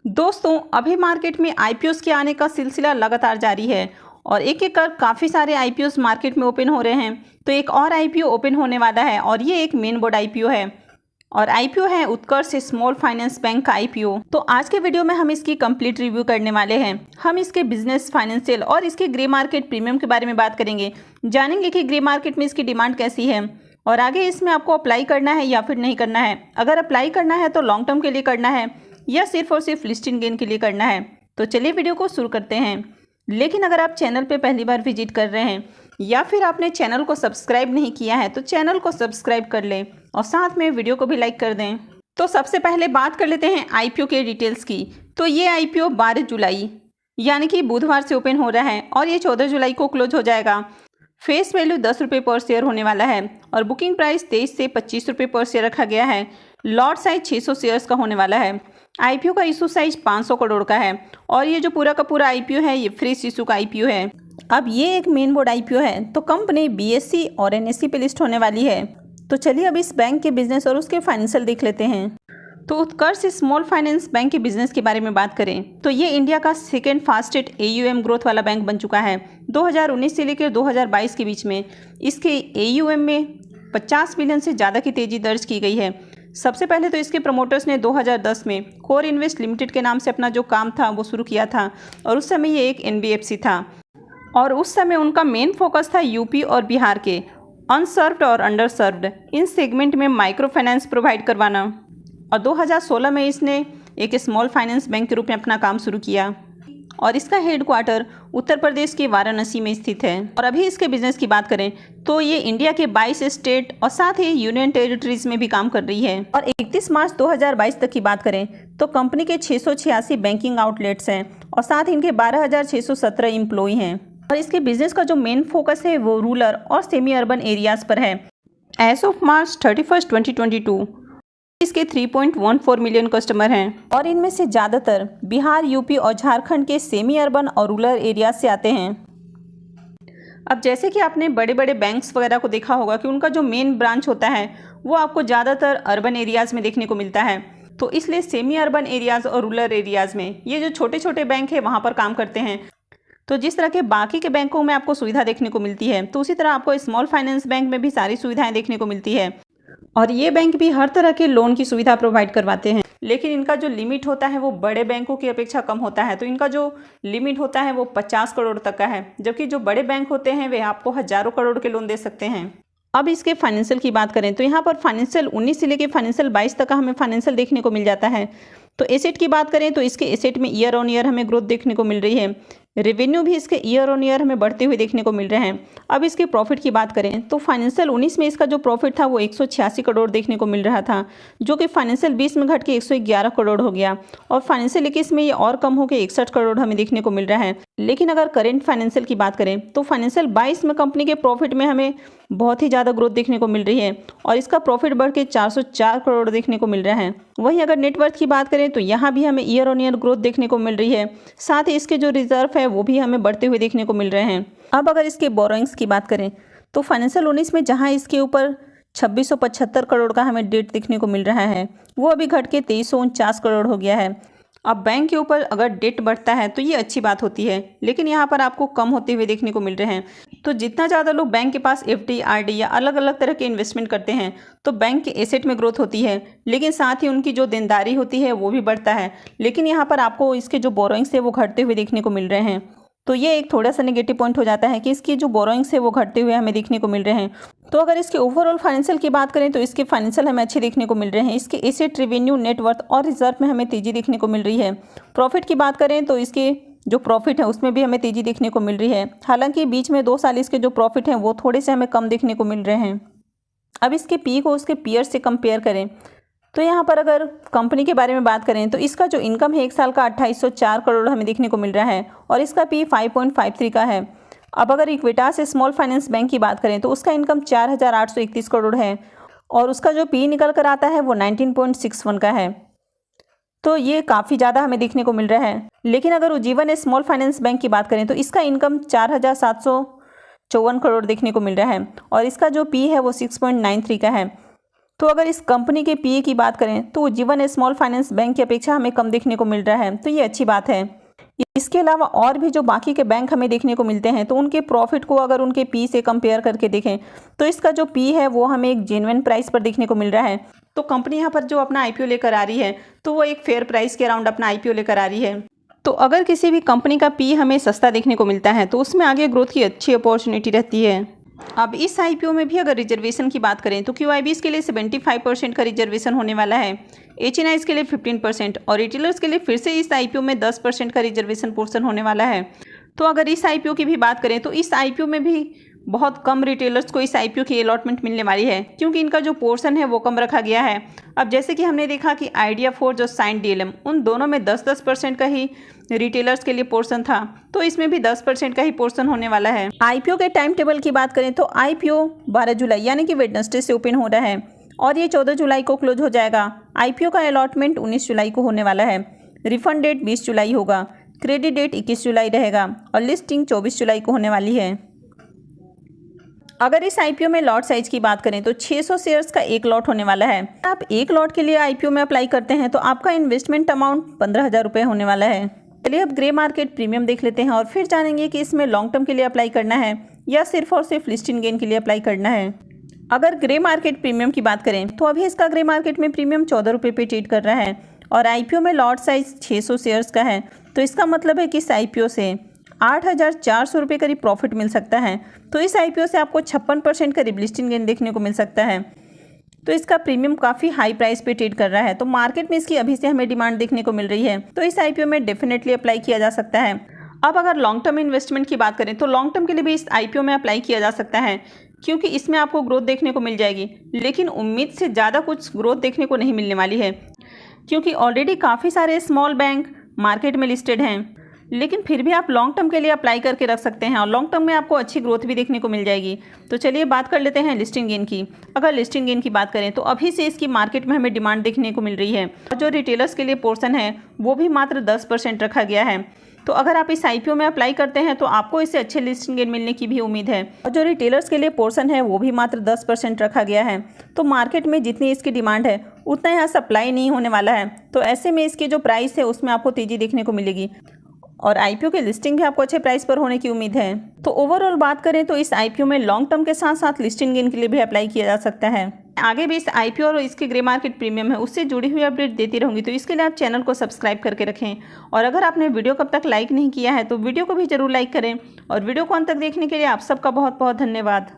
दोस्तों, अभी मार्केट में आईपीओस के आने का सिलसिला लगातार जारी है और एक एक कर काफ़ी सारे आईपीओस मार्केट में ओपन हो रहे हैं। तो एक और आईपीओ ओपन होने वाला है और ये एक मेन बोर्ड आईपीओ है और आईपीओ है उत्कर्ष स्मॉल फाइनेंस बैंक का आईपीओ। तो आज के वीडियो में हम इसकी कंप्लीट रिव्यू करने वाले हैं। हम इसके बिजनेस, फाइनेंशियल और इसके ग्रे मार्केट प्रीमियम के बारे में बात करेंगे। जानेंगे कि ग्रे मार्केट में इसकी डिमांड कैसी है और आगे इसमें आपको अप्लाई करना है या फिर नहीं करना है। अगर अप्लाई करना है तो लॉन्ग टर्म के लिए करना है या सिर्फ और सिर्फ लिस्टिंग गेन के लिए करना है। तो चलिए वीडियो को शुरू करते हैं। लेकिन अगर आप चैनल पे पहली बार विजिट कर रहे हैं या फिर आपने चैनल को सब्सक्राइब नहीं किया है तो चैनल को सब्सक्राइब कर लें और साथ में वीडियो को भी लाइक कर दें। तो सबसे पहले बात कर लेते हैं आईपीओ के डिटेल्स की। तो ये आईपीओ 12 जुलाई यानी कि बुधवार से ओपन हो रहा है और ये 14 जुलाई को क्लोज हो जाएगा। फेस वैल्यू 10 रुपये पर शेयर होने वाला है और बुकिंग प्राइस 23 से 25 रुपये पर शेयर रखा गया है। लॉट साइज 600 शेयर्स का होने वाला है। आईपीओ का इशू साइज 500 करोड़ का है और ये जो पूरा का पूरा आईपीओ है ये फ्रेश इशू का आईपीओ है। अब ये एक मेन बोर्ड आईपीओ है तो कंपनी बीएसई और एनएसई पे लिस्ट होने वाली है। तो चलिए अब इस बैंक के बिजनेस और उसके फाइनेंशियल देख लेते हैं। तो उत्कर्ष स्मॉल फाइनेंस बैंक के बिजनेस के बारे में बात करें तो ये इंडिया का सेकेंड फास्टेस्ट एयूएम ग्रोथ वाला बैंक बन चुका है। 2019 से लेकर 2022 के बीच में इसके एयूएम में 50 बिलियन से ज़्यादा की तेज़ी दर्ज की गई है। सबसे पहले तो इसके प्रमोटर्स ने 2010 में कोर इन्वेस्ट लिमिटेड के नाम से अपना जो काम था वो शुरू किया था और उस समय ये एक एनबीएफसी था और उस समय उनका मेन फोकस था यूपी और बिहार के अनसर्व्ड और अंडर सर्व्ड इन सेगमेंट में माइक्रो फाइनेंस प्रोवाइड करवाना। और 2016 में इसने एक स्मॉल फाइनेंस बैंक के रूप में अपना काम शुरू किया और इसका हेडक्वार्टर उत्तर प्रदेश के वाराणसी में स्थित है। और अभी इसके बिजनेस की बात करें तो ये इंडिया के 22 स्टेट और साथ ही यूनियन टेरिटरीज में भी काम कर रही है। और 31 मार्च 2022 तक की बात करें तो कंपनी के 686 बैंकिंग आउटलेट्स हैं और साथ ही इनके 12,617 एम्प्लॉय हैं। और इसके बिजनेस का जो मेन फोकस है वो रूरल और सेमी अर्बन एरियाज पर है। एज ऑफ मार्च 31, 2022 इसके 3.14 मिलियन कस्टमर हैं और इनमें से ज़्यादातर बिहार, यूपी और झारखंड के सेमी अर्बन और रूरल एरिया से आते हैं। अब जैसे कि आपने बड़े बड़े बैंक्स वगैरह को देखा होगा कि उनका जो मेन ब्रांच होता है वो आपको ज़्यादातर अर्बन एरियाज़ में देखने को मिलता है। तो इसलिए सेमी अर्बन एरियाज़ और रूरल एरियाज़ में ये जो छोटे छोटे बैंक है वहाँ पर काम करते हैं। तो जिस तरह के बाकी के बैंकों में आपको सुविधा देखने को मिलती है तो उसी तरह आपको स्मॉल फाइनेंस बैंक में भी सारी सुविधाएँ देखने को मिलती है। और ये बैंक भी हर तरह के लोन की सुविधा प्रोवाइड करवाते हैं, लेकिन इनका जो लिमिट होता है वो बड़े बैंकों की अपेक्षा कम होता है। तो इनका जो लिमिट होता है वो 50 करोड़ तक का है, जबकि जो बड़े बैंक होते हैं वे आपको हजारों करोड़ के लोन दे सकते हैं। अब इसके फाइनेंशियल की बात करें तो यहाँ पर फाइनेंशियल 19 से लेकर फाइनेंशियल 22 तक का हमें फाइनेंशियल देखने को मिल जाता है। तो एसेट की बात करें तो इसके एसेट में ईयर ऑन ईयर हमें ग्रोथ देखने को मिल रही है। रेवेन्यू भी इसके ईयर ऑन ईयर हमें बढ़ते हुए देखने को मिल रहे हैं। अब इसके प्रॉफिट की बात करें तो फाइनेंशियल 19 में इसका जो प्रॉफिट था वो 186 करोड़ देखने को मिल रहा था, जो कि फाइनेंशियल 20 में घट के 111 करोड़ हो गया और फाइनेंशियल 21 में ये और कम हो के 61 करोड़ हमें देखने को मिल रहा है। लेकिन अगर करेंट फाइनेंशियल की बात करें तो फाइनेंशियल 22 में कंपनी के प्रॉफिट में हमें बहुत ही ज़्यादा ग्रोथ देखने को मिल रही है और इसका प्रॉफिट बढ़ के 404 करोड़ देखने को मिल रहा है। वहीं अगर नेटवर्थ की बात करें तो यहाँ भी हमें ईयर ऑन ईयर ग्रोथ देखने को मिल रही है, साथ ही इसके जो रिजर्व है वो भी हमें बढ़ते हुए देखने को मिल रहे हैं। अब अगर इसके बोरोइंग्स की बात करें तो फाइनेंशियल 19 में जहाँ इसके ऊपर 2675 करोड़ का हमें डेट देखने को मिल रहा है वो अभी घट के 2349 करोड़ हो गया है। अब बैंक के ऊपर अगर डेट बढ़ता है तो ये अच्छी बात होती है, लेकिन यहाँ पर आपको कम होते हुए देखने को मिल रहे हैं। तो जितना ज़्यादा लोग बैंक के पास एफडी, आरडी या अलग अलग तरह के इन्वेस्टमेंट करते हैं तो बैंक के एसेट में ग्रोथ होती है, लेकिन साथ ही उनकी जो देनदारी होती है वो भी बढ़ता है। लेकिन यहाँ पर आपको इसके जो बोरोइंग्स है वो घटते हुए देखने को मिल रहे हैं। तो ये एक थोड़ा सा नेगेटिव पॉइंट हो जाता है कि इसकी जो बोरोइंग्स है वो घटते हुए हमें देखने को मिल रहे हैं। तो अगर इसके ओवरऑल फाइनेंशियल की बात करें तो इसके फाइनेंशियल हमें अच्छे देखने को मिल रहे हैं। इसके एसेट, रेवेन्यू, नेटवर्थ और रिजर्व में हमें तेजी देखने को मिल रही है। प्रॉफिट की बात करें तो इसके जो प्रॉफिट है उसमें भी हमें तेजी देखने को मिल रही है। हालांकि बीच में 2 साल इसके जो प्रॉफिट हैं वो थोड़े से हमें कम देखने को मिल रहे हैं। अब इसके पी को उसके पीयर से कंपेयर करें तो यहाँ पर अगर कंपनी के बारे में बात करें तो इसका जो इनकम है 1 साल का 2804 करोड़ हमें देखने को मिल रहा है और इसका पी 5.53 का है। अब अगर इक्विटास स्मॉल फाइनेंस बैंक की बात करें तो उसका इनकम 4831 करोड़ है और उसका जो पी निकल कर आता है वो 19.61 का है। तो ये काफ़ी ज़्यादा हमें देखने को मिल रहा है। लेकिन अगर उज्जीवन स्मॉल फाइनेंस बैंक की बात करें तो इसका इनकम 4754 करोड़ देखने को मिल रहा है और इसका जो पी है वो 6.93 का है। तो अगर इस कंपनी के पीई की बात करें तो जीवन स्मॉल फाइनेंस बैंक की अपेक्षा हमें कम देखने को मिल रहा है, तो ये अच्छी बात है। इसके अलावा और भी जो बाकी के बैंक हमें देखने को मिलते हैं तो उनके प्रॉफिट को अगर उनके पी से कंपेयर करके देखें तो इसका जो पी है वो हमें एक जेन्युइन प्राइस पर देखने को मिल रहा है। तो कंपनी यहाँ पर जो अपना आईपीओ लेकर आ रही है तो वो एक फेयर प्राइस के अराउंड अपना आईपीओ लेकर आ रही है। तो अगर किसी भी कंपनी का पी हमें सस्ता देखने को मिलता है तो उसमें आगे ग्रोथ की अच्छी अपॉर्चुनिटी रहती है। अब इस आईपीओ में भी अगर रिजर्वेशन की बात करें तो क्यूआईबीज के लिए 75% का रिजर्वेशन होने वाला है, एचएनआईज के लिए 15% और रिटेलर्स के लिए फिर से इस आईपीओ में 10% का रिजर्वेशन पोर्शन होने वाला है। तो अगर इस आईपीओ की भी बात करें तो इस आईपीओ में भी बहुत कम रिटेलर्स को इस आईपीओ की अलॉटमेंट मिलने वाली है, क्योंकि इनका जो पोर्शन है वो कम रखा गया है। अब जैसे कि हमने देखा कि आइडिया फोर्ज और साइन डीएलएम उन दोनों में 10% का ही रिटेलर्स के लिए पोर्शन था, तो इसमें भी 10% का ही पोर्शन होने वाला है। आईपीओ के टाइम टेबल की बात करें तो आईपीओ 12 जुलाई यानी कि वेडनेसडे से ओपन हो रहा है और ये 14 जुलाई को क्लोज हो जाएगा। आईपीओ का अलॉटमेंट 19 जुलाई को होने वाला है। रिफंड डेट 20 जुलाई होगा, क्रेडिट डेट 21 जुलाई रहेगा और लिस्टिंग 24 जुलाई को होने वाली है। अगर इस आईपीओ में लॉट साइज की बात करें तो 600 शेयर्स का एक लॉट होने वाला है। आप एक लॉट के लिए आईपीओ में अप्लाई करते हैं तो आपका इन्वेस्टमेंट अमाउंट 15,000 रुपये होने वाला है। चलिए अब ग्रे मार्केट प्रीमियम देख लेते हैं और फिर जानेंगे कि इसमें लॉन्ग टर्म के लिए अप्लाई करना है या सिर्फ और सिर्फ लिस्टिंग गेन के लिए अप्लाई करना है। अगर ग्रे मार्केट प्रीमियम की बात करें तो अभी इसका ग्रे मार्केट में प्रीमियम 14 रुपये पे ट्रेड कर रहा है और आईपीओ में लॉट साइज 600 शेयर्स का है। तो इसका मतलब है कि इस आईपीओ से 8,400 रुपये करीब प्रॉफिट मिल सकता है। तो इस आईपीओ से आपको 56% का लिस्टिंग गेन देखने को मिल सकता है। तो इसका प्रीमियम काफ़ी हाई प्राइस पे ट्रेड कर रहा है, तो मार्केट में इसकी अभी से हमें डिमांड देखने को मिल रही है, तो इस आईपीओ में डेफिनेटली अप्लाई किया जा सकता है। अब अगर लॉन्ग टर्म इन्वेस्टमेंट की बात करें तो लॉन्ग टर्म के लिए भी इस आईपीओ में अप्लाई किया जा सकता है, क्योंकि इसमें आपको ग्रोथ देखने को मिल जाएगी, लेकिन उम्मीद से ज़्यादा कुछ ग्रोथ देखने को नहीं मिलने वाली है, क्योंकि ऑलरेडी काफ़ी सारे स्मॉल बैंक मार्केट में लिस्टेड हैं। लेकिन फिर भी आप लॉन्ग टर्म के लिए अप्लाई करके रख सकते हैं और लॉन्ग टर्म में आपको अच्छी ग्रोथ भी देखने को मिल जाएगी। तो चलिए बात कर लेते हैं लिस्टिंग गेन की। अगर लिस्टिंग गेन की बात करें तो अभी से इसकी मार्केट में हमें डिमांड देखने को मिल रही है और जो रिटेलर्स के लिए पोर्शन है वो भी मात्र 10% रखा गया है। तो अगर आप इस आईपीओ में अप्लाई करते हैं तो आपको इससे अच्छे लिस्टिंग गेन मिलने की भी उम्मीद है और जो रिटेलर्स के लिए पोर्शन है वो भी मात्र 10% रखा गया है। तो मार्केट में जितनी इसकी डिमांड है उतना यहाँ सप्लाई नहीं होने वाला है, तो ऐसे में इसकी जो प्राइस है उसमें आपको तेज़ी देखने को मिलेगी और आईपीओ की लिस्टिंग भी आपको अच्छे प्राइस पर होने की उम्मीद है। तो ओवरऑल बात करें तो इस आईपीओ में लॉन्ग टर्म के साथ साथ लिस्टिंग गेन के लिए भी अप्लाई किया जा सकता है। आगे भी इस आईपीओ और इसके ग्रे मार्केट प्रीमियम है उससे जुड़ी हुई अपडेट देती रहूंगी, तो इसके लिए आप चैनल को सब्सक्राइब करके रखें और अगर आपने वीडियो कब तक लाइक नहीं किया है तो वीडियो को भी जरूर लाइक करें और वीडियो को अंत तक देखने के लिए आप सबका बहुत बहुत धन्यवाद।